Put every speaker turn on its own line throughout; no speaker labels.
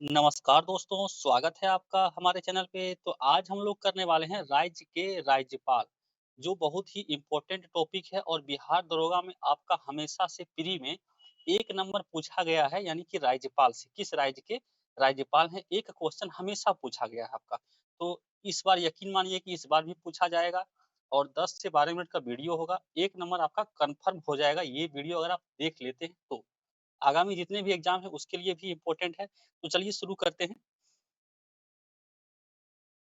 नमस्कार दोस्तों, स्वागत है आपका हमारे चैनल पे। तो आज हम लोग करने वाले हैं राज्य के राज्यपाल, जो बहुत ही इम्पोर्टेंट टॉपिक है और बिहार दरोगा में आपका हमेशा से प्री में 1 नंबर पूछा गया है, यानी कि राज्यपाल से। किस राज्य के राज्यपाल हैं, एक क्वेश्चन हमेशा पूछा गया है आपका। तो इस बार यकीन मानिए कि इस बार भी पूछा जाएगा और 10 से 12 मिनट का वीडियो होगा। 1 नंबर आपका कन्फर्म हो जाएगा, ये वीडियो अगर आप देख लेते हैं तो। आगामी जितने भी एग्ज़ाम हैं उसके लिए भी इम्पोर्टेंट है। तो चलिए शुरू करते हैं।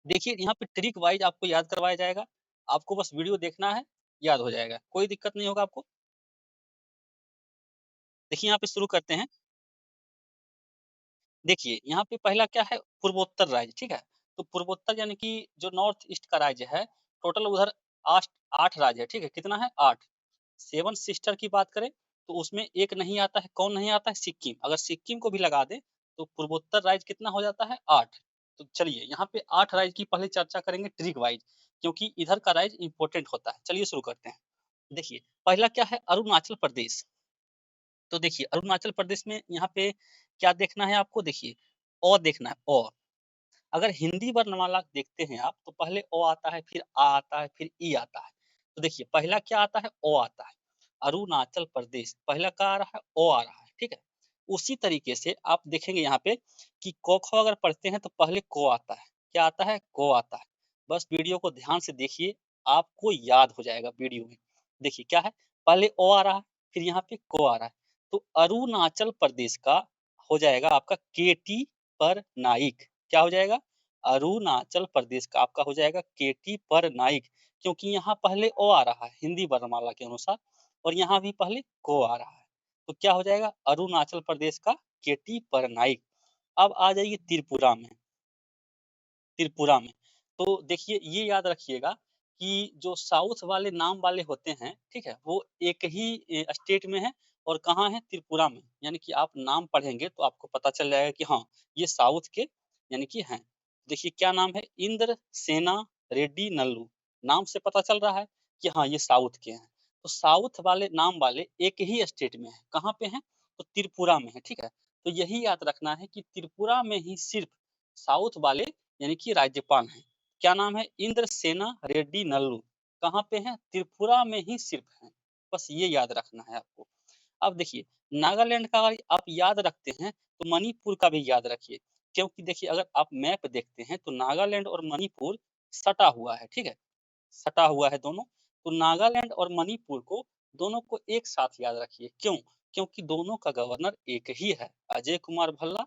देखिए यहाँ पे ट्रिक वाइज़ आपको याद करवाया जाएगा। आपको बस वीडियो देखना है, याद हो जाएगा। कोई दिक्कत नहीं होगा आपको। देखिए यहाँ पे शुरू करते हैं। देखिए यहाँ पे पहला क्या है, पूर्वोत्तर राज्य, ठीक है? तो पूर्वोत्तर यानी कि जो नॉर्थ ईस्ट का राज्य है, टोटल उधर 8 8 राज्य है, ठीक है? कितना है? 8। 7 सिस्टर की बात करें तो उसमें एक नहीं आता है, कौन नहीं आता है? सिक्किम। अगर सिक्किम को भी लगा दें तो पूर्वोत्तर राज्य कितना हो जाता है? 8। तो चलिए यहाँ पे 8 राज्य की पहले चर्चा करेंगे ट्रिक वाइज़, क्योंकि इधर का राज्य इम्पोर्टेंट होता है। चलिए शुरू करते हैं। देखिए, पहला क्या है, अरुणाचल प्रदेश। तो देखिए अरुणाचल प्रदेश में यहाँ पे क्या देखना है आपको, देखिए देखना है, अगर हिंदी वर्णमाला देखते हैं आप तो पहले आता है, फिर आ आता है, फिर ई आता है। तो देखिए पहला क्या आता है, आता है। अरुणाचल प्रदेश पहला क्या आ रहा है, आ रहा है, ठीक है? उसी तरीके से आप देखेंगे यहाँ पे कि क, ख अगर पढ़ते हैं तो पहले को आता है। क्या आता है? को आता है। बस वीडियो को ध्यान से देखिए, आपको याद हो जाएगा वीडियो में। देखिए क्या है, पहले आ रहा है, फिर यहाँ पे को आ रहा है। तो अरुणाचल प्रदेश का हो जाएगा आपका केटी पर नाइक। क्या हो जाएगा? अरुणाचल प्रदेश का आपका हो जाएगा केटी पर नाइक, क्योंकि यहाँ पहले आ रहा है हिंदी वर्णमाला के अनुसार और यहाँ भी पहले को आ रहा है। तो क्या हो जाएगा? अरुणाचल प्रदेश का केटी पर नाइक। अब आ जाइए त्रिपुरा में। त्रिपुरा में। तो देखिए ये याद रखिएगा कि जो साउथ वाले नाम वाले होते हैं, ठीक है? वो एक ही स्टेट में है और कहाँ है? त्रिपुरा में। यानी कि आप नाम पढ़ेंगे तो आपको पता चल जाएगा कि हाँ, ये साउथ के यानी कि हैं। देखिए क्या नाम है? इंद्र सेना रेड्डी नल्लू। नाम से पता चल रहा है कि हाँ, ये साउथ के हैं। तो साउथ वाले नाम वाले एक ही स्टेट में हैं। कहाँ पे हैं? तो त्रिपुरा में है, ठीक है? तो यही याद रखना है कि त्रिपुरा में ही सिर्फ साउथ वाले यानी कि राज्यपाल हैं। क्या नाम है? इंद्रसेना रेड्डी नल्लू। कहाँ पे हैं? त्रिपुरा में ही सिर्फ हैं। बस ये याद रखना है आपको। अब देखिए, नागालैंड का अगर आप याद रखते हैं, तो मणिपुर का भी याद रखिए। क्योंकि देखिए अगर आप मैप देखते हैं, तो नागालैंड और मणिपुर सटा हुआ है, ठीक है? सटा हुआ है दोनों। तो नागालैंड और मणिपुर को दोनों को एक साथ याद रखिए। क्यों? क्योंकि दोनों का गवर्नर एक ही है, अजय कुमार भल्ला,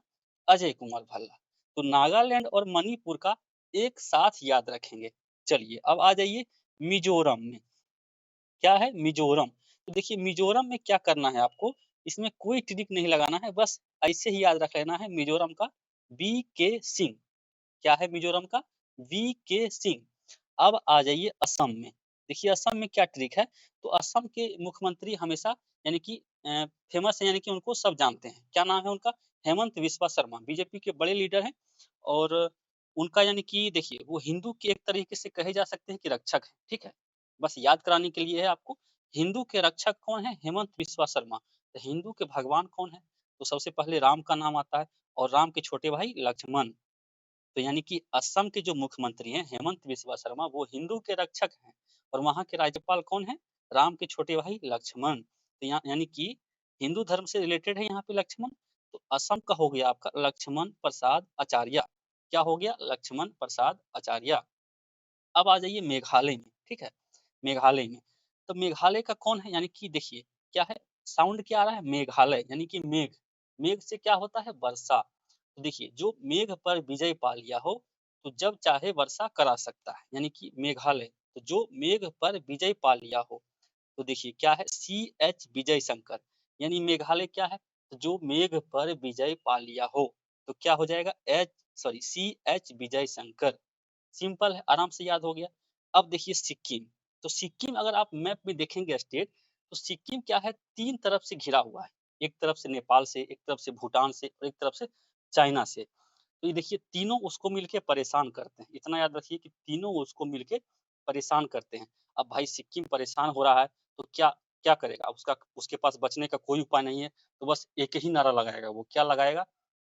अजय कुमार भल्ला। तो नागालैंड और मणिपुर का एक साथ याद रखेंगे। चलिए अब आ जाइए मिजोरम में। क्या है? मिजोरम। तो देखिए मिजोरम में क्या करना है आपको, इसमें कोई ट्रिक नहीं लगाना है, बस ऐसे ही याद रख लेना है मिजोरम का वी.के. सिंह। क्या है मिजोरम का? वी.के. सिंह। अब आ जाइए असम में। देखिए असम में क्या ट्रिक है, तो असम के मुख्यमंत्री हमेशा यानी कि फेमस है, यानी कि उनको सब जानते हैं। क्या नाम है उनका? हेमंत बिस्वा शर्मा, बीजेपी के बड़े लीडर हैं और उनका यानी कि देखिए वो हिंदू के एक तरीके से कहे जा सकते हैं कि रक्षक हैं, ठीक है? बस याद कराने के लिए है आपको। हिंदू के रक्षक कौन है? हेमंत बिस्वा शर्मा। तो हिंदू के भगवान कौन है? तो सबसे पहले राम का नाम आता है और राम के छोटे भाई लक्ष्मण। तो यानी कि असम के जो मुख्यमंत्री हैं हेमंत बिस्वा शर्मा, वो हिंदू के रक्षक हैं और वहाँ के राज्यपाल कौन हैं? राम के छोटे भाई लक्ष्मण। तो यहाँ यानी कि हिंदू धर्म से रिलेटेड है यहाँ पे लक्ष्मण। तो असम का हो गया आपका लक्ष्मण प्रसाद आचार्य। क्या हो गया? लक्ष्मण प्रसाद आचार्य। अब आ जाइए मेघालय में, ठीक है? मेघालय में। तो मेघालय का कौन है? यानी कि देखिए क्या है? साउंड क्या आ रहा है? मेघालय यानी कि मेघ। मेघ से क्या होता है? वर्षा। तो देखिए जो मेघ पर विजय पा लिया हो, तो जब चाहे वर्षा करा सकता है, यानी कि मेघालय। तो जो मेघ पर विजय पा लिया हो, तो देखिए क्या है? सी.एच. विजय शंकर, यानी मेघालय क्या है? तो जो मेघ पर विजय पा लिया हो, तो क्या हो जाएगा? सी.एच. विजय शंकर। सिंपल है, आराम से याद हो गया। अब देखिए सिक्किम। तो सिक्किम अगर आप मैप में देखेंगे स्टेट, तो सिक्किम क्या है? 3 तरफ से घिरा हुआ है। एक तरफ से नेपाल से, एक तरफ से भूटान से और एक तरफ से चाइना से। तो ये देखिए तीनों उसको मिलके परेशान करते हैं। इतना याद रखिए कि तीनों उसको मिलके परेशान करते हैं। अब भाई सिक्किम परेशान हो रहा है, तो क्या क्या करेगा? उसका उसके पास बचने का कोई उपाय नहीं है, तो बस एक ही नारा लगाएगा वो, क्या लगाएगा?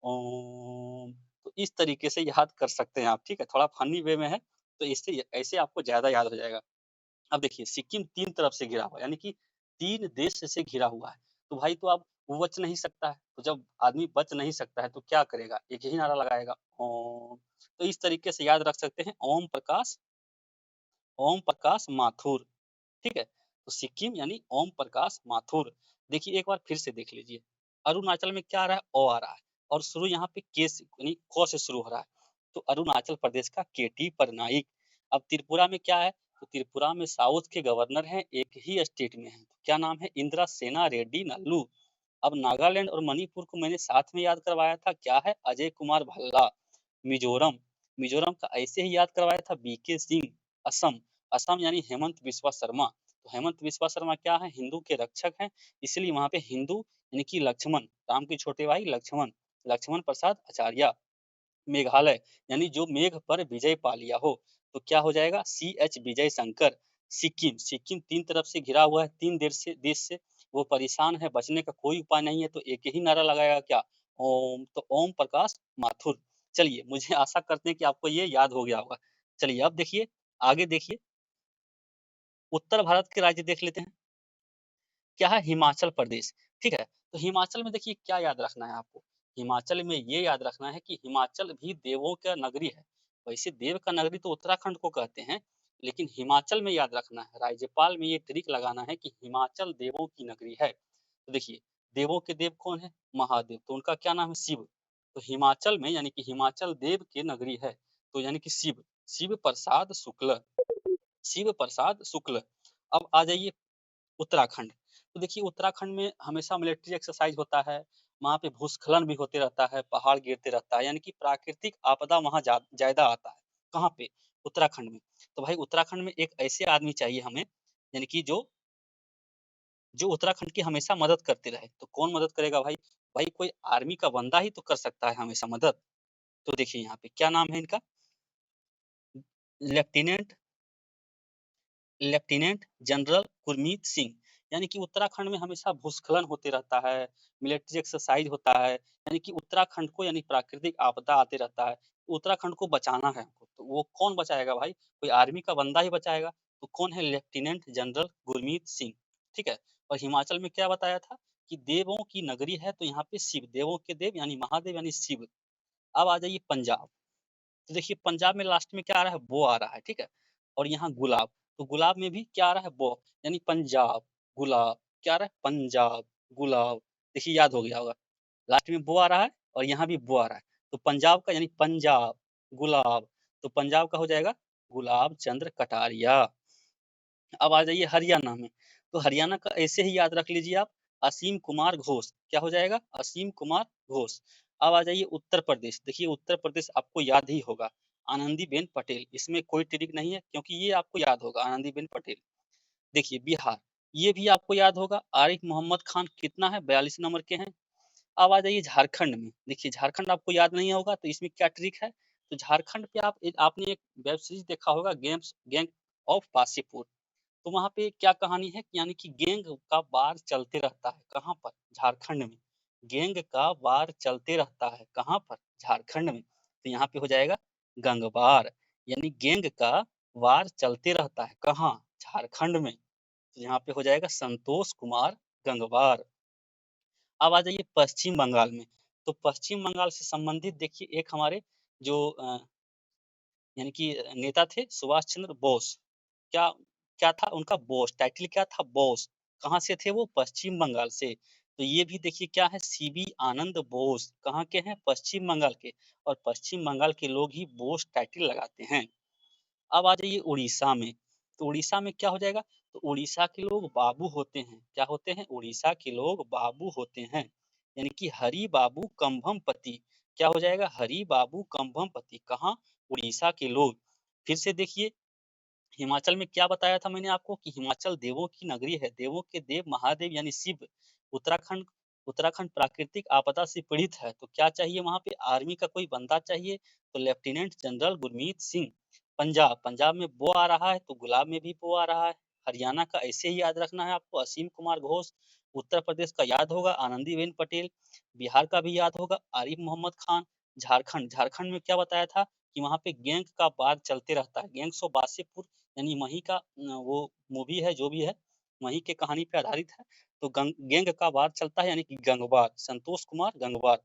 ओम। तो इस तरीके से याद कर सकते हैं आप, ठीक है? थोड़ा फनी वे में है, तो इससे ऐसे आपको ज़्यादा याद हो जाएगा। अब देखिए सिक्किम 3 तरफ से घिरा हुआ है, यानी कि 3 देश से घिरा हुआ है। तो भाई तो अब वो बच नहीं सकता है, तो जब आदमी बच नहीं सकता है तो क्या करेगा? एक ही नारा लगाएगा ओम। तो इस तरीके से याद रख सकते हैं ओम प्रकाश माथुर, ठीक है? तो सिक्किम यानी ओम प्रकाश माथुर। देखिए एक बार फिर से देख लीजिए, अरुणाचल में क्या आ रहा है? ओ आ रहा है और शुरू यहाँ पे के से यानी क से शुरू हो रहा है। तो अरुणाचल प्रदेश का केटी पटनायक। अब त्रिपुरा में क्या है? तो त्रिपुरा में साउथ के गवर्नर हैं, एक ही स्टेट में हैं। तो क्या नाम है? इंदिरा सेना रेड्डी नल्लू। अब नागालैंड और मणिपुर को मैंने साथ में याद करवाया था, क्या है? अजय कुमार भल्ला। मिजोरम, मिजोरम का ऐसे ही याद करवाया था बीके सिंह। असम, असम यानी हेमंत बिस्वा शर्मा। तो हेमंत बिस्वा शर्मा क्या है? हिंदू के रक्षक हैं, इसलिए वहाँ पे हिंदू यानी कि लक्ष्मण, राम के छोटे भाई लक्ष्मण, लक्ष्मण प्रसाद आचार्य। मेघालय यानी जो मेघ पर विजय पा लिया हो, तो क्या हो जाएगा? C H Vijay Shankar. सिक्किम, सिक्किम 3 तरफ से घिरा हुआ है, 3 देश से वो परेशान है, बचने का कोई उपाय नहीं है, तो एक ही नारा लगाएगा क्या? ओम। तो ओम प्रकाश माथुर। चलिए मुझे आशा करते हैं कि आपको ये याद हो गया होगा। चलिए अब देखिए, आगे देखिए, उत्तर भारत के राज्य देख लेते हैं। क्या है? हिमाचल प्रदेश, ठीक है? तो हिमाचल में देखिए क्या याद रखना है आपको? हिमाचल में ये याद रखना है कि हिमाचल भी देवों का नगरी है। वैसे देव का नगरी तो उत्तराखंड को कहते हैं, लेकिन हिमाचल में याद रखना है, राज्यपाल में ये ट्रिक लगाना है कि हिमाचल देवों की नगरी है। तो देखिए, देवों के देव कौन है? महादेव, तो उनका क्या नाम है? शिव। तो हिमाचल में यानी कि हिमाचल देव की नगरी है, तो यानी कि शिव, शिव प्रसाद शुक्ल, शिव प्रसाद शुक्ल। अब आ जाइए उत्तराखंड। तो देखिए उत्तराखंड में हमेशा मिलिट्री एक्सरसाइज होता है, वहाँ पे भूस्खलन भी होते रहता है, पहाड़ गिरते रहता है, यानी कि प्राकृतिक आपदा वहाँ ज़्यादा आता है। कहाँ पे? उत्तराखंड में। तो भाई उत्तराखंड में एक ऐसे आदमी चाहिए हमें, यानी कि जो जो उत्तराखंड की हमेशा मदद करते रहे। तो कौन मदद करेगा भाई? भाई कोई आर्मी का बंदा ही तो कर सकता है हमेशा मदद। तो देखिए यहाँ पे क्या नाम है इनका? Lieutenant lieutenant general Gurmeet Singh. यानी कि उत्तराखंड में हमेशा भूस्खलन होते रहता है, मिलिट्री एक्सरसाइज होता है, यानी कि उत्तराखंड को यानी प्राकृतिक आपदा आते रहता है, उत्तराखंड को बचाना है हमको, तो वो कौन बचाएगा भाई? कोई आर्मी का बंदा ही बचाएगा। तो कौन है? लेफ्टिनेंट जनरल गुरमीत सिंह, ठीक है? और हिमाचल में क्या बताया था कि देवों की नगरी है, तो यहाँ पे शिव, देवों के देव यानी महादेव यानी शिव। अब आ जाइए पंजाब। तो देखिए पंजाब में लास्ट में क्या आ रहा है? बो आ रहा है, ठीक है? और यहाँ गुलाब, तो गुलाब में भी क्या आ रहा है? बो, यानी पंजाब, गुलाब, क्या आ रहा है? पंजाब, गुलाब। देखिए याद हो गया होगा, लास्ट में बो आ रहा है और यहाँ भी बो आ रहा है, तो पंजाब का यानी पंजाब, गुलाब, तो पंजाब का हो जाएगा गुलाब चंद्र कटारिया। अब आ जाइए हरियाणा में। तो हरियाणा का ऐसे ही याद रख लीजिए आप, असीम कुमार घोष। क्या हो जाएगा? असीम कुमार घोष। अब आ जाइए उत्तर प्रदेश। देखिए उत्तर प्रदेश आपको याद ही होगा, आनंदीबेन पटेल। इसमें कोई ट्रिक नहीं है, क्योंकि ये आपको याद होगा, आनंदीबेन पटेल। देखिए बिहार, ये भी आपको याद होगा, आरिफ मोहम्मद खान। कितना है? 42 नंबर के हैं। अब आ जाइए झारखंड में। देखिए झारखंड आपको याद नहीं होगा, तो इसमें क्या ट्रिक है? तो झारखंड पे आपने एक वेब सीरीज देखा होगा, गेम्स गैंग ऑफ वासेपुर। तो वहाँ पे क्या कहानी है, यानी कि गैंग का वार चलते रहता है, कहाँ पर? झारखंड में। गैंग का वार चलते रहता है, कहाँ पर? झारखंड में। तो यहाँ पे हो जाएगा गंगवार, यानी गैंग का वार चलते रहता है, कहाँ? झारखंड में। तो यहाँ पे हो जाएगा संतोष कुमार गंगवार। अब आ जाइए पश्चिम बंगाल में। तो पश्चिम बंगाल से संबंधित देखिए एक हमारे जो यानी कि नेता थे सुभाष चंद्र बोस। क्या क्या था उनका? बोस, टाइटल क्या था? बोस। कहाँ से थे वो? पश्चिम बंगाल से। तो ये भी देखिए क्या है? सीबी आनंद बोस। कहाँ के हैं? पश्चिम बंगाल के। और पश्चिम बंगाल के लोग ही बोस टाइटल लगाते हैं। अब आ जाइए उड़ीसा में। तो उड़ीसा में क्या हो जाएगा? तो उड़ीसा के लोग बाबू होते हैं। क्या होते हैं? उड़ीसा के लोग बाबू होते हैं, यानी कि हरि बाबू कम्भमपति। क्या हो जाएगा? हरि बाबू कम्भमपति। कहाँ? उड़ीसा के लोग। फिर से देखिए, हिमाचल में क्या बताया था मैंने आपको कि हिमाचल देवों की नगरी है, देवों के देव महादेव यानी शिव। उत्तराखंड, उत्तराखंड प्राकृतिक आपदा से पीड़ित है, तो क्या चाहिए वहां पे? आर्मी का कोई बंदा चाहिए, तो लेफ्टिनेंट जनरल गुरमीत सिंह। पंजाब, पंजाब में बो आ रहा है, तो गुलाब में भी बो आ रहा है। हरियाणा का ऐसे ही याद रखना है आपको, असीम कुमार घोष। उत्तर प्रदेश का याद होगा आनंदीबेन पटेल, बिहार का भी याद होगा आरिफ मोहम्मद खान, झारखंड झारखंड में क्या बताया था कि वहाँ पे गैंग का वार चलते रहता है, गैंग्स ऑफ वासेपुर यानी वहीं का वो मूवी है जो भी है, वहीं के कहानी पे आधारित है। तो गैंग का वार चलता है यानी कि गंगवार, संतोष कुमार गंगवार।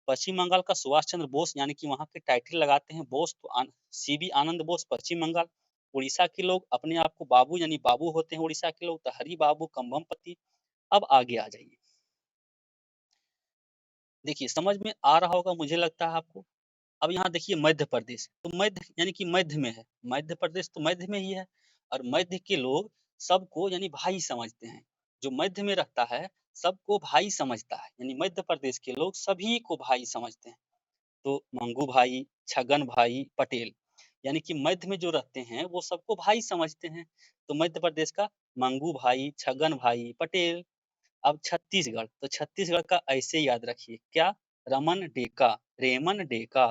पश्चिम बंगाल का सुभाष चंद्र बोस यानी कि वहाँ के टाइटल लगाते हैं बोस, तो सीबी आनंद बोस पश्चिम बंगाल। उड़ीसा के लोग अपने आप को बाबू यानी बाबू होते हैं, उड़ीसा के लोग तो हरि बाबू कम्भमपति। अब आगे आ जाइए, देखिए समझ में आ रहा होगा मुझे लगता है आपको। अब यहाँ देखिए मध्य प्रदेश, तो मध्य यानी कि मध्य में है, मध्य प्रदेश तो मध्य में ही है। और मध्य के लोग सबको यानी भाई समझते हैं, जो मध्य में रहता है सबको भाई समझता है, यानी मध्य प्रदेश के लोग सभी को भाई समझते हैं। तो मंगू भाई, छगन भाई पटेल, यानी कि मध्य में जो रहते हैं वो सबको भाई समझते हैं। तो मध्य प्रदेश का मंगू भाई, छगन भाई पटेल। अब छत्तीसगढ़, तो छत्तीसगढ़ का ऐसे याद रखिए क्या, रमन डेका, रेमन डेका।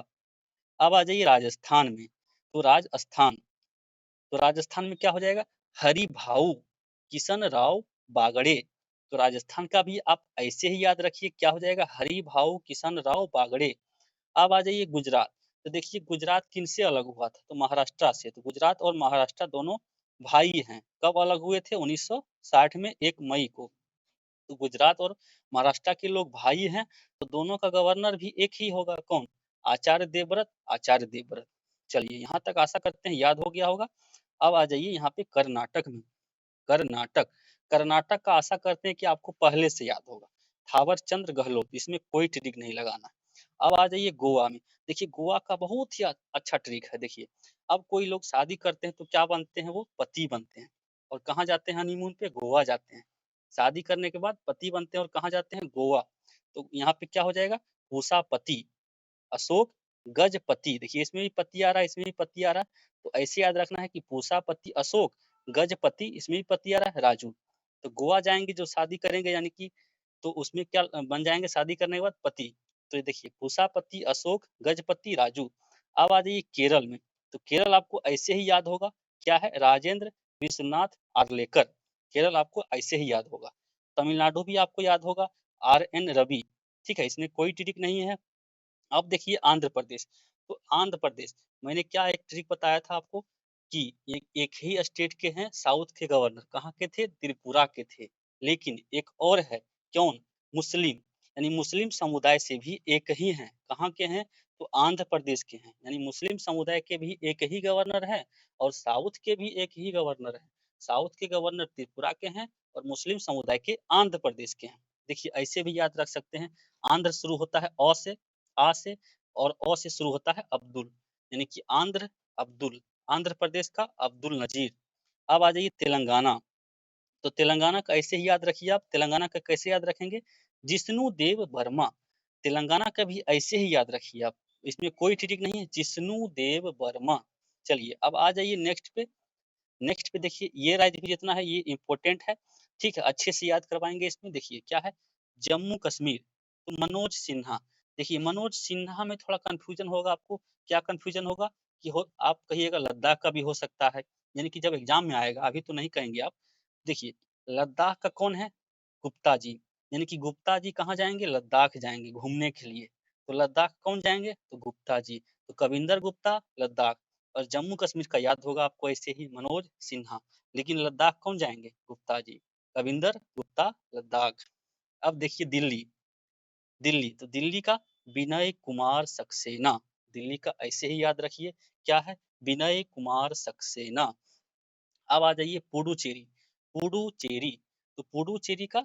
अब आ जाइए राजस्थान में, तो राजस्थान, तो राजस्थान में क्या हो जाएगा, हरि भाऊ किशन राव बागड़े। तो राजस्थान का भी आप ऐसे ही याद रखिए क्या हो जाएगा, हरि भाऊ किशन राव बागड़े। अब आ जाइए गुजरात, तो देखिए गुजरात किन से अलग हुआ था, तो महाराष्ट्र से। तो गुजरात और महाराष्ट्र दोनों भाई हैं, कब अलग हुए थे, 1960 में 1 मई को। तो गुजरात और महाराष्ट्र के लोग भाई हैं, तो दोनों का गवर्नर भी एक ही होगा, कौन, आचार्य देवव्रत, आचार्य देवव्रत। चलिए यहाँ तक आशा करते हैं याद हो गया होगा। अब आ जाइए यहाँ पे कर्नाटक में, कर्नाटक, कर्नाटक का आशा करते हैं कि आपको पहले से याद होगा, थावर चंद्र गहलोत, इसमें कोई ट्रिक नहीं लगाना। अब आ जाइए गोवा में, देखिए गोवा का बहुत ही अच्छा ट्रिक है। देखिए अब कोई लोग शादी करते हैं तो क्या बनते हैं, वो पति बनते हैं, और कहाँ जाते हैं हनीमून पे, गोवा जाते हैं। शादी करने के बाद पति बनते हैं और कहाँ जाते हैं, गोवा। तो यहाँ पे क्या हो जाएगा, पूषापति, अशोक गजपति, देखिए इसमें भी पति आ रहा है, इसमें भी पति आ रहा है। तो ऐसे याद रखना है कि पूषापति अशोक, गजपति, इसमें भी पति आ रहा है, राजू। तो गोवा जाएंगे जो शादी करेंगे यानी कि, तो उसमें क्या बन जाएंगे शादी करने के बाद, पति। तो ये देखिए पूषापति अशोक गजपति राजू। अब आ जाइए केरल में, तो केरल आपको ऐसे ही याद होगा क्या है, राजेंद्र विश्वनाथ आर्लेकर, केरल आपको ऐसे ही याद होगा। तमिलनाडु भी आपको याद होगा, RN रवि, ठीक है, इसमें कोई ट्रिक नहीं है। अब देखिए आंध्र प्रदेश, तो आंध्र प्रदेश, मैंने क्या एक ट्रिक बताया था आपको कि एक ही स्टेट के हैं साउथ के गवर्नर, कहाँ के थे, त्रिपुरा के थे। लेकिन एक और है, कौन, मुस्लिम, यानी मुस्लिम समुदाय से भी एक ही हैं, कहाँ के हैं, तो आंध्र प्रदेश के हैं, यानी मुस्लिम समुदाय के भी एक ही गवर्नर है, और साउथ के भी एक ही गवर्नर है। साउथ के गवर्नर त्रिपुरा के हैं, और मुस्लिम समुदाय के आंध्र प्रदेश के हैं। देखिए ऐसे भी याद रख सकते हैं। आंध्र शुरू होता है अ से, आ से, और अ से शुरू होता है अब्दुल, यानी कि आंध्र अब्दुल, आंध्र प्रदेश का अब्दुल नजीर। अब आ जाइए तेलंगाना, तो तेलंगाना का ऐसे ही याद रखिए आप, तेलंगाना का कैसे याद रखेंगे, जिष्णु देव वर्मा, तेलंगाना का भी ऐसे ही याद रखिए आप, इसमें कोई ट्रिक नहीं है, जिष्णु देव वर्मा। चलिए अब आ जाइए नेक्स्ट पे, नेक्स्ट पे देखिए ये राज्य भी जितना है ये इम्पोर्टेंट है, ठीक है, अच्छे से याद करवाएंगे। इसमें देखिए क्या है, जम्मू कश्मीर, तो मनोज सिन्हा, देखिए मनोज सिन्हा में थोड़ा कंफ्यूजन होगा आपको, क्या कंफ्यूजन होगा कि हो, आप कहिएगा लद्दाख का भी हो सकता है, यानी कि जब एग्जाम में आएगा, अभी तो नहीं कहेंगे आप। देखिए लद्दाख का कौन है, गुप्ता जी, यानी कि गुप्ता जी कहाँ जाएंगे, लद्दाख जाएंगे घूमने के लिए। तो लद्दाख कौन जाएंगे, तो गुप्ता जी, तो कविंदर गुप्ता लद्दाख। और जम्मू कश्मीर का याद होगा आपको ऐसे ही, मनोज सिन्हा। लेकिन लद्दाख कौन जाएंगे, गुप्ता जी, कविंदर गुप्ता लद्दाख। अब देखिए दिल्ली, दिल्ली, तो दिल्ली का विनय कुमार सक्सेना, दिल्ली का ऐसे ही याद रखिए क्या है, विनय कुमार सक्सेना। अब आ जाइए पुडुचेरी, पुडुचेरी, तो पुडुचेरी का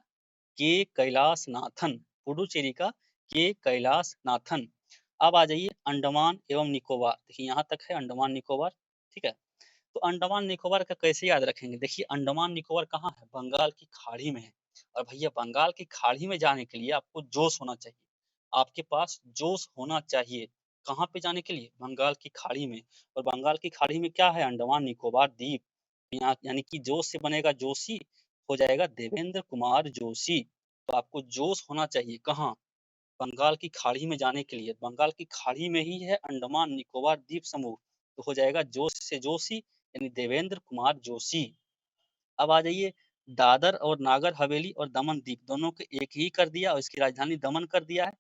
के कैलाश नाथन, पुडुचेरी का के कैलाश नाथन। अब आ जाइए अंडमान एवं निकोबार, देखिए यहाँ तक है अंडमान निकोबार, ठीक है। तो अंडमान निकोबार का कैसे याद रखेंगे, देखिए अंडमान निकोबार कहाँ है, बंगाल की खाड़ी में है। और भैया बंगाल की खाड़ी में जाने के लिए आपको जोश होना चाहिए, आपके पास जोश होना चाहिए। कहाँ पे जाने के लिए, बंगाल की खाड़ी में। और बंगाल की खाड़ी में क्या है, अंडमान निकोबार द्वीप। यहाँ यानी कि जोश से बनेगा जोशी, हो जाएगा देवेंद्र कुमार जोशी। तो आपको जोश होना चाहिए कहाँ, बंगाल की खाड़ी में जाने के लिए, बंगाल की खाड़ी में ही है अंडमान निकोबार द्वीप समूह। तो हो जाएगा जोश से जोशी, यानी देवेंद्र कुमार जोशी। अब आ जाइए दादर और नागर हवेली और दमन दीव दोनों को एक ही कर दिया और इसकी राजधानी दमन कर दिया है,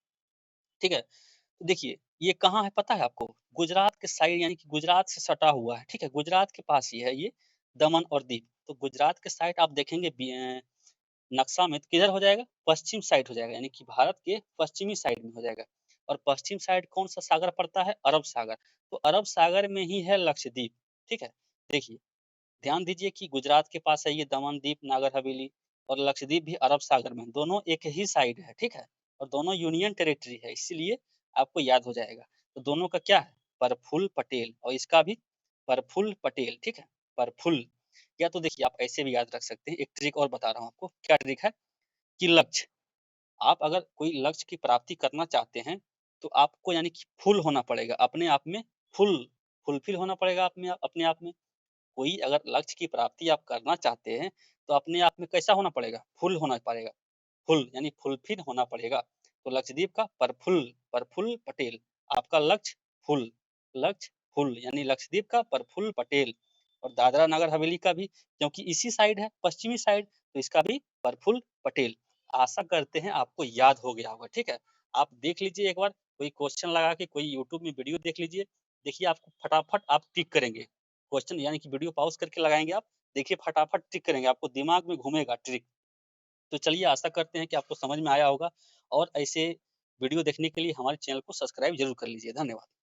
ठीक है? तो देखिए, ये कहाँ है पता है आपको? गुजरात के साइड यानी कि गुजरात से सटा हुआ है, ठीक है? गुजरात के पास ही है ये दमन और दीव। तो गुजरात के साइड आप देखेंगे नक्शा में तो किधर हो जाएगा? पश्चिम साइड हो जाएगा, यानी कि भारत के पश्चिमी साइड में हो जाएगा। और पश्चिम साइड कौन-सा सागर पड़ता है? अरब सागर। तो अरब सागर में ही है लक्षद्वीप, ठीक है? देखिए, ध्यान दीजिए कि गुजरात के पास है ये दमन दीप, नागर हवेली और लक्षद्वीप भी अरब सागर में है। दोनों एक ही साइड है, ठीक है? और दोनों यूनियन टेरिटरी है, इसीलिए आपको याद हो जाएगा। तो दोनों का क्या है? प्रफुल्ल पटेल और इसका भी प्रफुल्ल पटेल, ठीक है? प्रफुल्ल या तो देखिए आप ऐसे भी याद रख सकते हैं। एक ट्रिक और बता रहा हूँ आपको, क्या ट्रिक है? कि लक्ष्य, आप अगर कोई लक्ष्य की प्राप्ति करना चाहते हैं, तो आपको यानी कि फुल होना पड़ेगा, अपने आप में फुलफिल होना पड़ेगा अपने आप में। कोई अगर लक्ष्य की प्राप्ति आप करना चाहते हैं, तो अपने आप में कैसा होना पड़ेगा? फुल होना पड़ेगा। फुल यानी फुलफिल होना पड़ेगा। तो लक्षद्वीप का प्रफुल्ल पटेल, आपका लक्ष्य फुल यानी लक्षद्वीप का प्रफुल्ल पटेल और दादरा नगर हवेली का भी क्योंकि इसी साइड है, पश्चिमी साइड, तो इसका भी प्रफुल्ल पटेल। आशा करते हैं आपको याद हो गया होगा, ठीक है? आप देख लीजिए एक बार, कोई क्वेश्चन लगा के कोई यूट्यूब में वीडियो देख लीजिए। देखिए आपको फटाफट आप टिक करेंगे। क्वेश्चन यानी कि वीडियो पॉज़ करके लगाएँगे आप, देखिए फटाफट टिक करेंगे, आपको दिमाग में घूमेगा ट्रिक। तो चलिए आशा करते हैं कि आपको समझ में आया होगा और ऐसे वीडियो देखने के लिए हमारे चैनल को सब्सक्राइब ज़रूर कर लीजिए। धन्यवाद।